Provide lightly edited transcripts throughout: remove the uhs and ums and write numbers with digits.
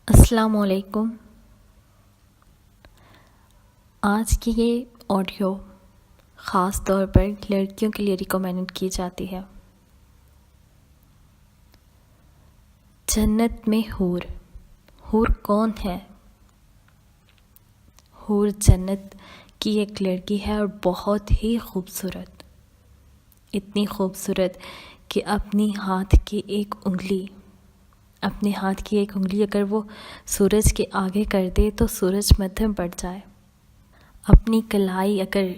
السلام علیکم۔ آج کی یہ آڈیو خاص طور پر لڑکیوں کے لیے ریکمینڈ کی جاتی ہے۔ جنت میں حور۔ حور کون ہے؟ حور جنت کی ایک لڑکی ہے اور بہت ہی خوبصورت، اتنی خوبصورت کہ اپنے ہاتھ کی ایک انگلی اگر وہ سورج کے آگے کر دے تو سورج مدھم پڑ جائے، اپنی کلائی اگر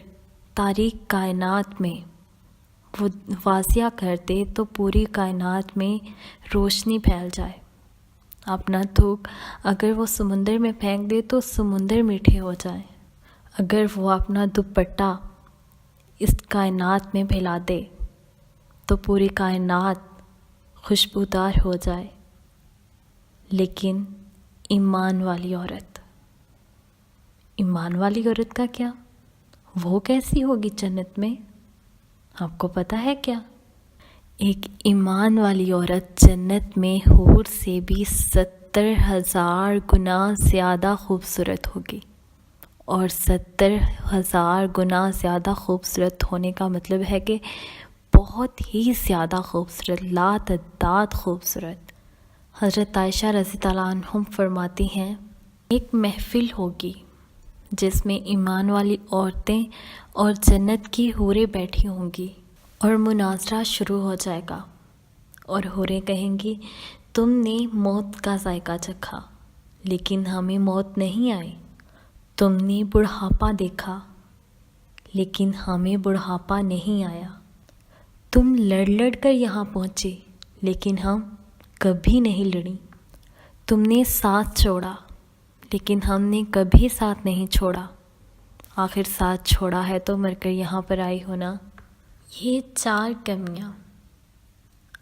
تاریک کائنات میں وہ واضح کر دے تو پوری کائنات میں روشنی پھیل جائے، اپنا تھوک اگر وہ سمندر میں پھینک دے تو سمندر میٹھے ہو جائیں، اگر وہ اپنا دوپٹہ اس کائنات میں پھیلا دے تو پوری کائنات خوشبودار ہو جائے۔ لیکن ایمان والی عورت کا کیا؟ وہ کیسی ہوگی جنت میں؟ آپ کو پتہ ہے کیا؟ ایک ایمان والی عورت جنت میں حور سے بھی 70,000 گنا زیادہ خوبصورت ہوگی، اور 70,000 گنا زیادہ خوبصورت ہونے کا مطلب ہے کہ بہت ہی زیادہ خوبصورت، لا تعداد خوبصورت۔ حضرت عائشہ رضی اللہ عنہم فرماتی ہیں، ایک محفل ہوگی جس میں ایمان والی عورتیں اور جنت کی حوریں بیٹھی ہوں گی، اور مناظرہ شروع ہو جائے گا، اور حوریں کہیں گی تم نے موت کا ذائقہ چکھا لیکن ہمیں موت نہیں آئی، تم نے بڑھاپا دیکھا لیکن ہمیں بڑھاپا نہیں آیا، تم لڑ کر یہاں پہنچے لیکن ہم کبھی نہیں لڑیں، تم نے ساتھ چھوڑا لیکن ہم نے کبھی ساتھ نہیں چھوڑا، آخر ساتھ چھوڑا ہے تو مر کر یہاں پر آئی ہونا۔ یہ 4 کمیاں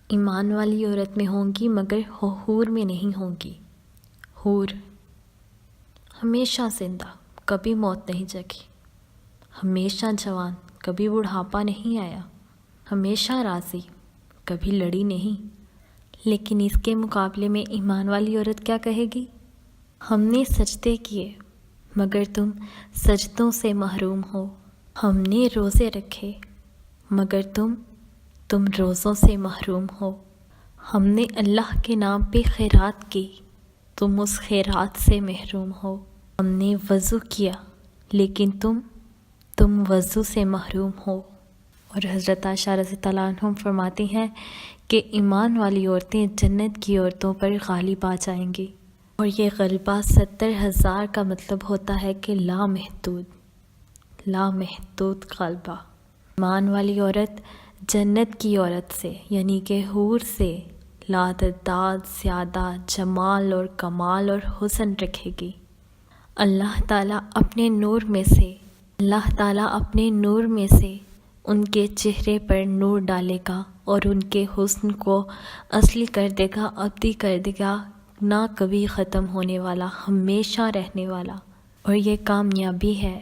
ایمان والی عورت میں ہوں گی مگر حور میں نہیں ہوں گی۔ حور ہمیشہ زندہ، کبھی موت نہیں جگی، ہمیشہ جوان، کبھی بڑھاپا نہیں آیا، ہمیشہ راضی، کبھی لڑی نہیں۔ لیکن اس کے مقابلے میں ایمان والی عورت کیا کہے گی؟ ہم نے سجدے کیے مگر تم سجدوں سے محروم ہو، ہم نے روزے رکھے مگر تم روزوں سے محروم ہو، ہم نے اللہ کے نام پہ خیرات کی، تم اس خیرات سے محروم ہو، ہم نے وضو کیا لیکن تم وضو سے محروم ہو۔ اور حضرت عائشہ رضی اللہ عنہم فرماتی ہیں کہ ایمان والی عورتیں جنت کی عورتوں پر غالب آ جائیں گی، اور یہ غلبہ 70,000 کا مطلب ہوتا ہے کہ لامحدود غلبہ۔ ایمان والی عورت جنت کی عورت سے یعنی کہ حور سے لاتعداد زیادہ جمال اور کمال اور حسن رکھے گی۔ اللہ تعالیٰ اپنے نور میں سے ان کے چہرے پر نور ڈالے گا اور ان کے حسن کو اصلی کر دے گا، ابدی کر دے گا، نہ کبھی ختم ہونے والا، ہمیشہ رہنے والا۔ اور یہ کامیابی ہے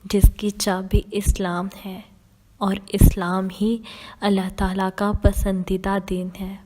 جس کی چابی اسلام ہے، اور اسلام ہی اللہ تعالیٰ کا پسندیدہ دین ہے۔